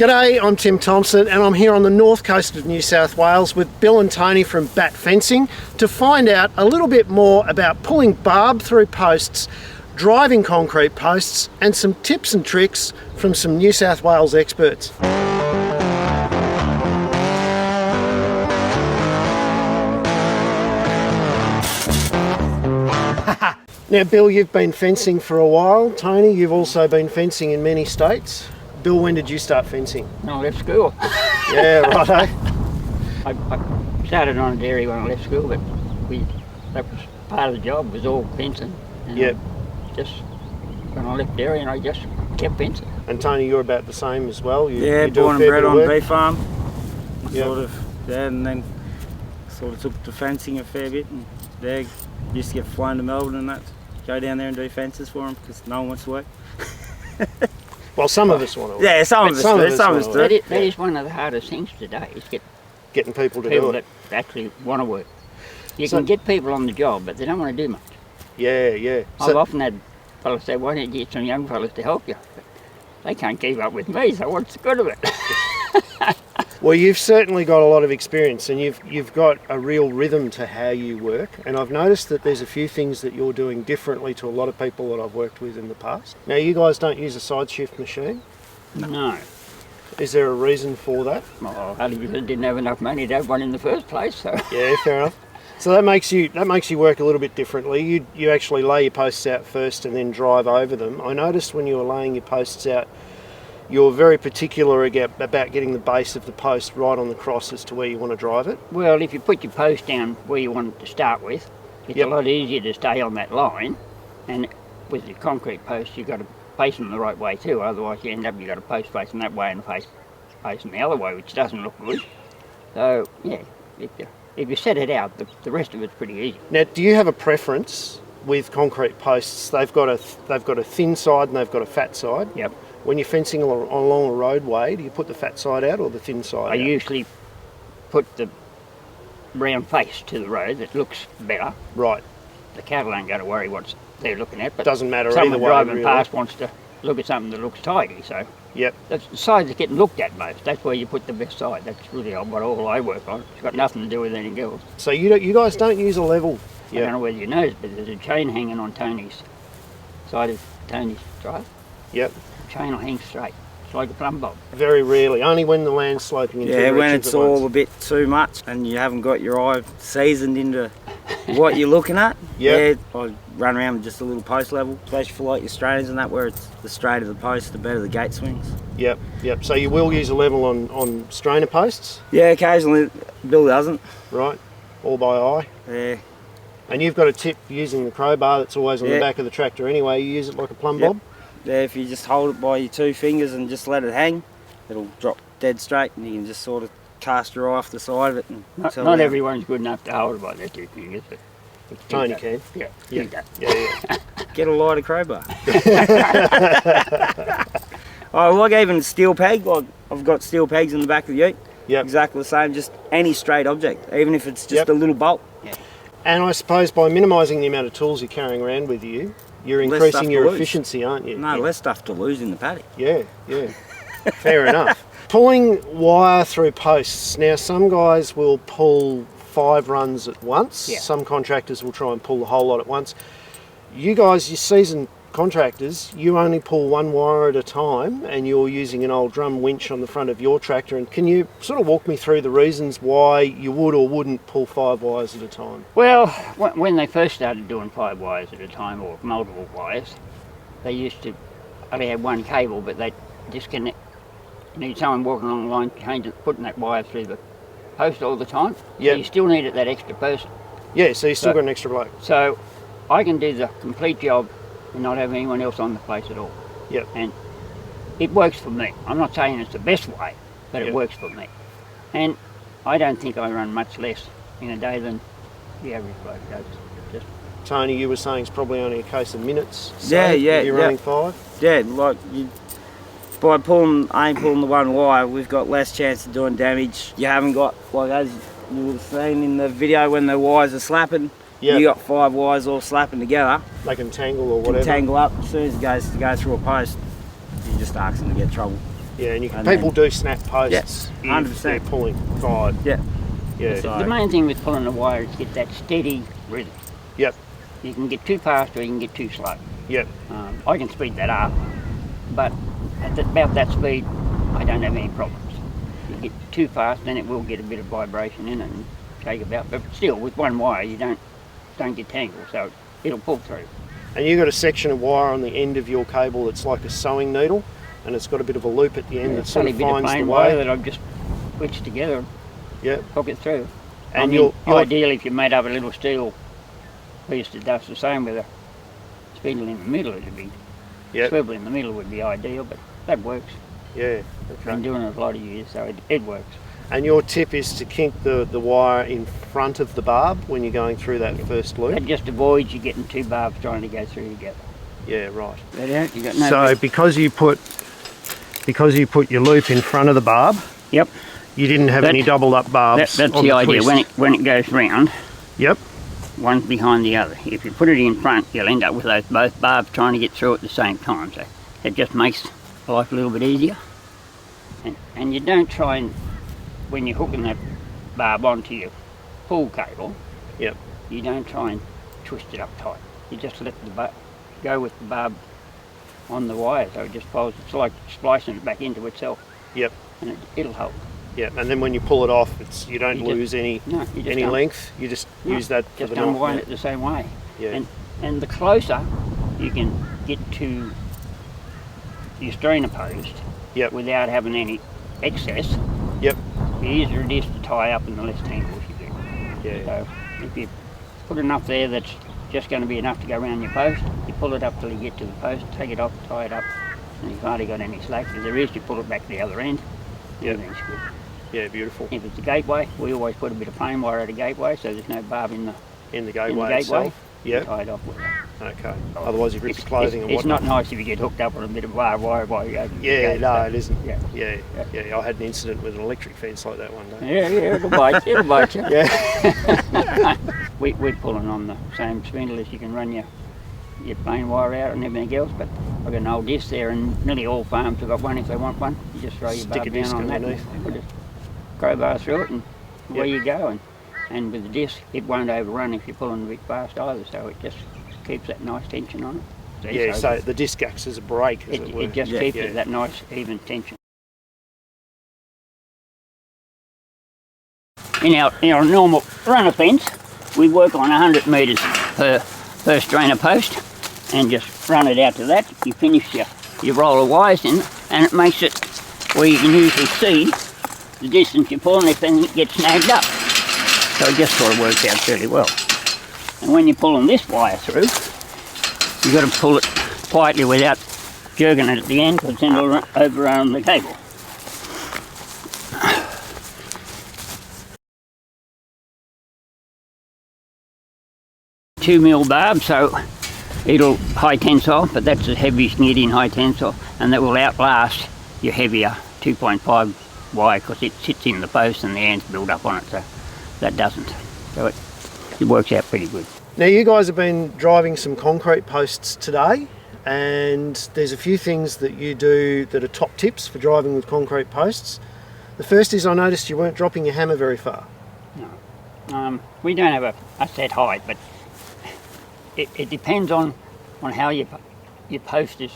G'day, I'm Tim Thompson and I'm here on the north coast of New South Wales with Bill and Tony from Bat Fencing to find out a little bit more about pulling barb through posts, driving concrete posts and some tips and tricks from some New South Wales experts. Now Bill, you've been fencing for a while. Tony, you've also been fencing in many states. Bill, when did you start fencing? When I left school. Yeah, righto. I started on a dairy when I left school, but that was part of the job, was all fencing. And Yep. Just when I left dairy, and I just kept fencing. And Tony, you're about the same as well. You do born a and fair bred bit of on work. beef farm. Yep. And then sort of took to fencing a fair bit. And there, used to get flown to Melbourne and that. Go down there and do fences for them because no one wants to work. Well, some of us want to. Yeah, some of us do. Some of us do. That is one of the hardest things today, is Getting people to people do it. that actually want to work. You So- can get people on the job, but they don't want to do much. Yeah. I've often had fellas say, why don't you get some young fellas to help you? But they can't keep up with me, so what's the good of it? Well, you've certainly got a lot of experience and you've got a real rhythm to how you work, and I've noticed that there's a few things that you're doing differently to a lot of people that I've worked with in the past. Now, you guys don't use a side shift machine. No. Is there a reason for that? Well, only because I didn't have enough money to have one in the first place, so... Yeah, fair enough. So that makes you work a little bit differently. You actually lay your posts out first and then drive over them. I noticed when you were laying your posts out, you're very particular about getting the base of the post right on the cross as to where you want to drive it. Well, if you put your post down where you want it to start with, it's Yep. a lot easier to stay on that line. And with your concrete posts, you've got to face them the right way too. Otherwise, you've got a post facing that way and a face facing the other way, which doesn't look good. So, yeah, if you set it out, the rest of it's pretty easy. Now, do you have a preference with concrete posts? They've got a thin side and they've got a fat side. Yep. When you're fencing along a roadway, do you put the fat side out or the thin side I out? usually put the round face to the road. It looks better. Right. The cattle ain't going to worry what they're looking at, but Doesn't matter either someone way, driving really. past wants to look at something that looks tidy, so Yep. that's the side that's getting looked at most. That's where you put the best side. That's really what all I work on. It's got nothing to do with anything else. So you guys don't use a level. I don't know whether you know, but there's a chain hanging on Tony's side of Tony's drive. Yep. The chain will hang straight. It's like a plumb bob. Very rarely. Only when the land's sloping in two Yeah, when directions it's at all once. a bit too much and you haven't got your eye seasoned into what you're looking at. Yep. Yeah, I run around with just a little post level, especially for like your strainers and that, where it's the straighter the post, the better the gate swings. Yep. So you will use a level on strainer posts, Yeah, occasionally Bill doesn't. right? All by eye. Yeah. And you've got a tip using the crowbar that's always on the Yeah. back of the tractor anyway. You use it like a plumb Yep. bob. Yeah, if you just hold it by your two fingers and just let it hang, it'll drop dead straight and you can just sort of cast your eye off the side of it. And settle Not down. everyone's good enough to hold it by their two fingers, but Tony can. Yeah, Yeah. he does. Yeah. Get a lighter crowbar. Oh, like even steel peg, like I've got steel pegs in the back of the ute. Yep. Exactly the same, just any straight object, even if it's just Yep. a little bolt. And I suppose by minimising the amount of tools you're carrying around with you, you're Less increasing stuff to your lose. efficiency, aren't you? No, less stuff to lose in the paddock. Yeah. Fair enough. Pulling wire through posts. Now, some guys will pull 5 runs at once. Yeah. Some contractors will try and pull the whole lot at once. You guys, you seasoned contractors, you only pull 1 wire at a time and you're using an old drum winch on the front of your tractor. And can you sort of walk me through the reasons why you would or wouldn't pull 5 wires at a time? Well, when they first started doing 5 wires at a time, or multiple wires, they used to only have one cable, but they disconnect. You need someone walking along the line, putting that wire through the post all the time. Yep. So you still needed that extra person. Yeah, so you still So- got an extra bloke. So I can do the complete job and not have anyone else on the place at all. Yep. And it works for me. I'm not saying it's the best way, but Yep. it works for me. And I don't think I run much less in a day than the average bloke does. Just Tony, you were saying it's probably only a case of minutes. Yeah, that yeah, You're yeah. running 5. Yeah, like by pulling the one wire, we've got less chance of doing damage. You haven't got, like as you would have seen in the video when the wires are slapping, Yep. you got 5 wires all slapping together. They can tangle or Can whatever. tangle up as soon as it goes to go through a post. You're just asking to get trouble. Yeah, and And people do snap posts. Yeah, if 100%. they're pulling guide. Yeah. Yeah. So- The main thing with pulling the wire is get that steady rhythm. Yep. You can get too fast or you can get too slow. Yep. I can speed that up, but at about that speed, I don't have any problems. You get too fast, then it will get a bit of vibration in it and take about. But still, with one wire, you don't get tangled, so it'll pull through. And you've got a section of wire on the end of your cable that's like a sewing needle, and it's got a bit of a loop at the end that It's sort only of a bit of finds the plain wire way. that I've just switched together, Yep. hook it through. And I mean, you're ideally, if you made up a little steel piece that does the same with a spindle in the middle, it'd be swivel in the middle would be ideal, but that works. Yeah. I've been Okay. doing it a lot of years, so it works. And your tip is to kink the wire in front of the barb when you're going through that first loop. That just avoids you getting two barbs trying to go through together. Yeah. Right. You got no So because you put your loop in front of the barb, Yep. you didn't have any doubled up barbs. That's on the idea. twist. When it goes round, Yep. one's behind the other. If you put it in front, you'll end up with both barbs trying to get through at the same time. So it just makes life a little bit easier. And you don't try and, when you're hooking that barb onto your pull cable, Yep. you don't try and twist it up tight. You just let the go with the barb on the wire, so it just follows. It's like splicing it back into itself. Yep. And it'll hold. Yep. And then when you pull it off, you don't You just- lose any No, you just any don't- length. You just use that for Just the knot. unwind it the same way. Yeah. And the closer you can get to your strainer post Yep. without having any excess, Yep. the easier it is to tie up and the less tangles you get. Yeah. So if you put enough there that's just going to be enough to go around your post, you pull it up till you get to the post, take it off, tie it up, and you've hardly got any slack. If there is, you pull it back to the other end. Yep. Everything's good. Yeah. Beautiful. If it's a gateway, we always put a bit of plain wire at a gateway so there's no barb in the gateway itself. Yeah. Yep. Tie it off with that. Okay. Otherwise, you rip the clothing and It's whatnot. not nice if you get hooked up on a bit of wire while you go. Yeah, no, it isn't. Yeah. Yeah. I had an incident with an electric fence like that one day. Yeah, it'll bite you. Yeah. We're pulling on the same spindle as you can run your plain wire out and everything else, but I've got an old disc there and nearly all farms have got one if they want one. You just throw your Stick a barb disc down on that underneath. and put a crowbar through it and away Yep. you go. And with the disc, it won't overrun if you're pulling a bit fast either, so it just keeps that nice tension on it. See, Yeah. So the disc acts as a brake, as it were. it just Yeah. keeps Yeah. it that nice even tension. In our normal runner fence, we work on 100 metres per strainer post and just run it out to that. You finish your roll of wires in and it makes it where you can usually see the distance you're pulling if anything gets snagged up. So it just sort of works out fairly well. And when you're pulling this wire through, you've got to pull it quietly without jerking it at the end because then it'll overrun the cable. $2mm barb, so it'll high tensile, but that's the heaviest you can get in high tensile, and that will outlast your heavier 2.5 wire because it sits in the post and the ends build up on it, so that doesn't. So it works out pretty good. Now you guys have been driving some concrete posts today, and there's a few things that you do that are top tips for driving with concrete posts. The first is I noticed you weren't dropping your hammer very far. No. We don't have a set height, but it depends on how your post is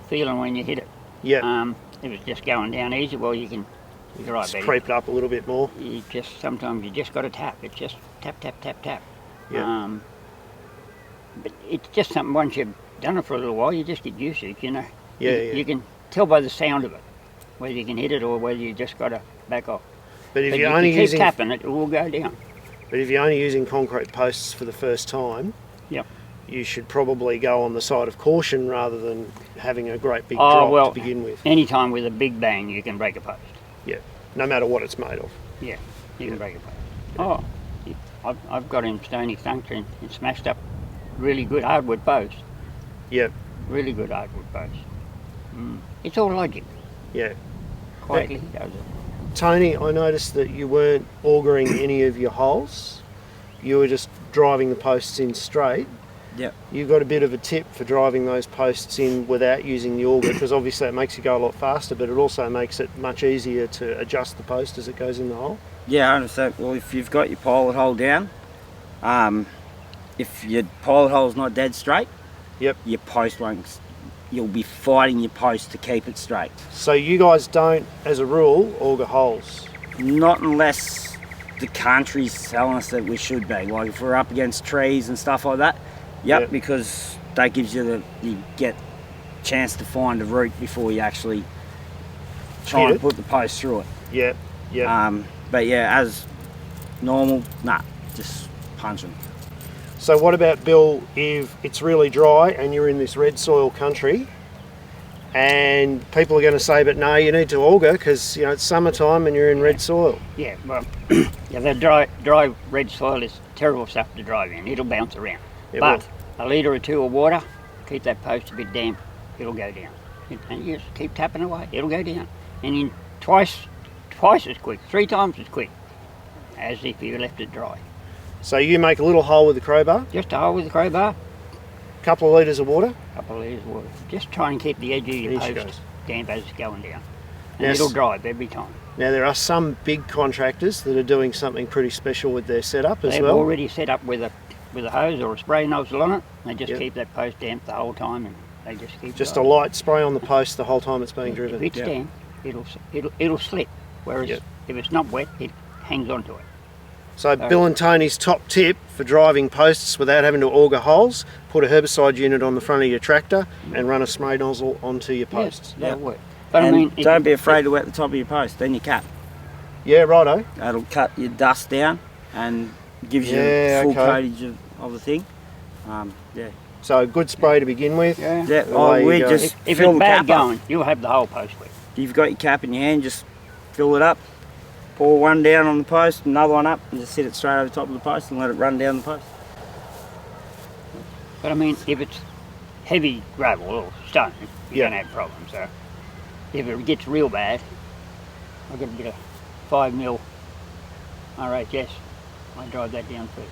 feeling when you hit it. Yeah. If it's just going down easy, well you can drive Just better. creep it up a little bit more. Sometimes you just got to tap. It's just tap, tap, tap, tap. Yeah. But it's just something, once you've done it for a little while, you just get used to it, you know. Yeah, You can tell by the sound of it, whether you can hit it or whether you just got to back off. But if But you're you only keep using tapping it, it will go down. concrete posts for the first time, Yep. you should probably go on the side of caution rather than having a great big Oh, drop well, to begin with. Anytime with a big bang, you can break a post. Yeah. No matter what it's made of. Yeah, you can break a post. Oh, I've got in Stony Thompson and smashed up really good hardwood posts. Yeah. Really good hardwood posts. It's all logic. Yeah. Quietly does it. Tony, I noticed that you weren't augering any of your holes. You were just driving the posts in straight. Yep. You've got a bit of a tip for driving those posts in without using the auger, because obviously it makes you go a lot faster, but it also makes it much easier to adjust the post as it goes in the hole. Yeah, 100%. Well, if you've got your pilot hole down, if your pilot hole's not dead straight, Yep. your post won't. You'll be fighting your post to keep it straight. So you guys don't, as a rule, auger holes? Not unless the country's telling us that we should be. Like if we're up against trees and stuff like that. Yep. Because that gives you you get a chance to find a route before you actually try and put the post through it. Yep. Yep. But yeah, as normal, nah, just punch them. So what about, Bill, if it's really dry and you're in this red soil country and people are going to say, but no, you need to auger because, you know, it's summertime and you're in red soil? Yeah, well, yeah, the dry red soil is terrible stuff to drive in. It'll bounce around. It but a litre or two of water, keep that post a bit damp, it'll go down. And you just keep tapping away, it'll go down. And in twice as quick, 3 times as quick as if you left it dry. So you make a little hole with the crowbar, Just a hole with a crowbar, couple of litres of water. a couple of litres of water. Just try and keep the edge of your There she post goes. damp as it's going down. And Yes. it'll dry every time. Now there are some big contractors that are doing something pretty special with their setup as They've well. already set up with a hose or a spray nozzle on it. They just Yep. keep that post damp the whole time, and they just keep Just a driving. light spray on the post the whole time it's being If driven. it's Yep. damp, it'll slip. Whereas Yep. if it's not wet, it hangs onto it. So Bill and Tony's top tip for driving posts without having to auger holes: put a herbicide unit on the front of your tractor and run a spray nozzle onto your posts. Yeah, that'll work. But And I mean, don't be afraid to wet the top of your post, then you cap. Yeah, righto. That'll cut your dust down and gives you Yeah, full okay. coatage of the thing. Yeah. So a good spray to begin with. Yeah. Yeah, Away you we go. just If fill it's the bad cap up. going, you'll have the whole post wet. If you've got your cap in your hand, just fill it up, pour one down on the post, another one up, and just sit it straight over the top of the post and let it run down the post. But I mean, if it's heavy gravel or stone, you're Yeah. going to have problems. So if it gets real bad, I've got a bit of 5mm RHS. I drive that down first.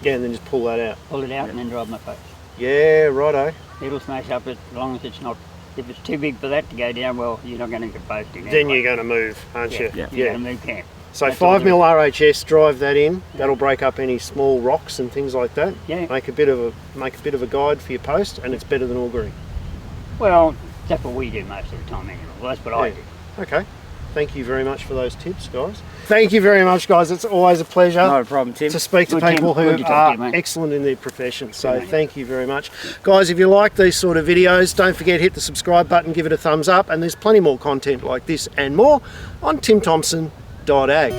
Yeah, and then just pull that out. Pull it out and then drive my post. Yeah, righto. It'll smash up as long as it's not. If it's too big for that to go down, well, you're not going to get post in. Then anyway. you're going to move, aren't you? Yeah. You're going to move camp. So That's all 5mm RHS, drive that in. That'll break up any small rocks and things like that. Yeah. Make a bit of a guide for your post, and it's better than augering. Well, that's what we do most of the time anyway. Well, that's what I Yeah. do. Okay. Thank you very much for those tips, guys. Thank you very much, guys. It's always a pleasure Not a problem, Tim. to speak to Good, Tim. people Good who to talk are to you, mate. excellent in their profession. So Good, mate. thank you very much. Guys, if you like these sort of videos, don't forget, hit the subscribe button, give it a thumbs up, and there's plenty more content like this and more on timthompson.ag.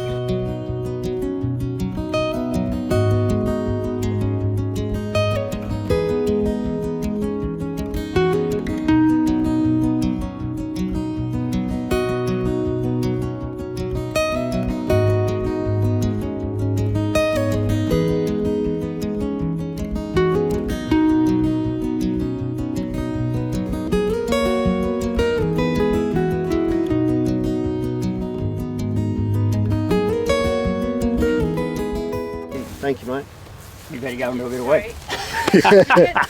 Thank you, mate. You better go and do a bit of work.